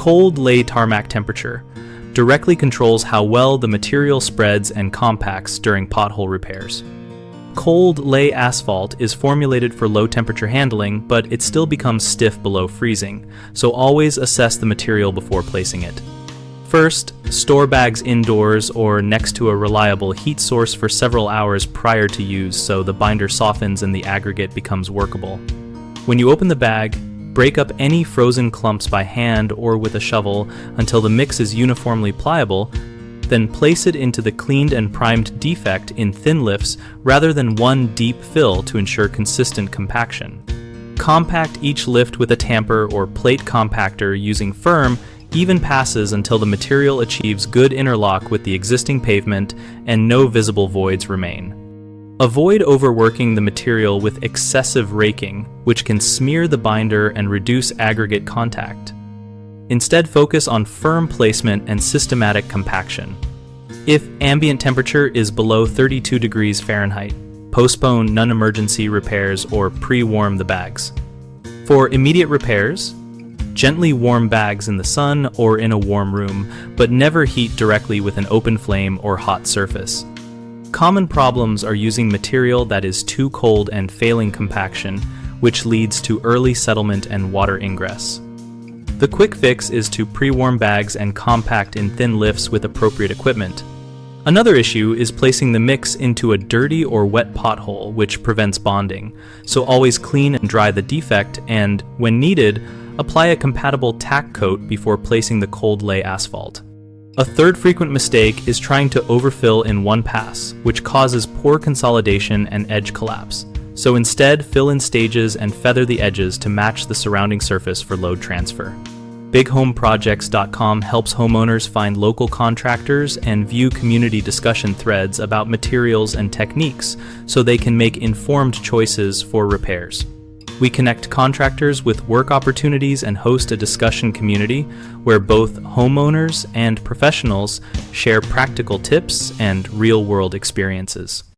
Cold lay tarmac temperature directly controls how well the material spreads and compacts during pothole repairs. Cold lay asphalt is formulated for low temperature handling, but it still becomes stiff below freezing, so always assess the material before placing it. First, store bags indoors or next to a reliable heat source for several hours prior to use so the binder softens and the aggregate becomes workable. When you open the bag, break up any frozen clumps by hand or with a shovel until the mix is uniformly pliable, then place it into the cleaned and primed defect in thin lifts rather than one deep fill to ensure consistent compaction. Compact each lift with a tamper or plate compactor using firm, even passes until the material achieves good interlock with the existing pavement and no visible voids remain. Avoid overworking the material with excessive raking, which can smear the binder and reduce aggregate contact. Instead, focus on firm placement and systematic compaction. If ambient temperature is below 32 degrees Fahrenheit, postpone non-emergency repairs or pre-warm the bags. For immediate repairs, gently warm bags in the sun or in a warm room, but never heat directly with an open flame or hot surface. Common problems are using material that is too cold and failing compaction, which leads to early settlement and water ingress. The quick fix is to pre-warm bags and compact in thin lifts with appropriate equipment. Another issue is placing the mix into a dirty or wet pothole, which prevents bonding, so always clean and dry the defect and, when needed, apply a compatible tack coat before placing the cold lay asphalt. A third frequent mistake is trying to overfill in one pass, which causes poor consolidation and edge collapse. So instead, fill in stages and feather the edges to match the surrounding surface for load transfer. BigHomeProjects.com helps homeowners find local contractors and view community discussion threads about materials and techniques so they can make informed choices for repairs. We connect contractors with work opportunities and host a discussion community where both homeowners and professionals share practical tips and real-world experiences.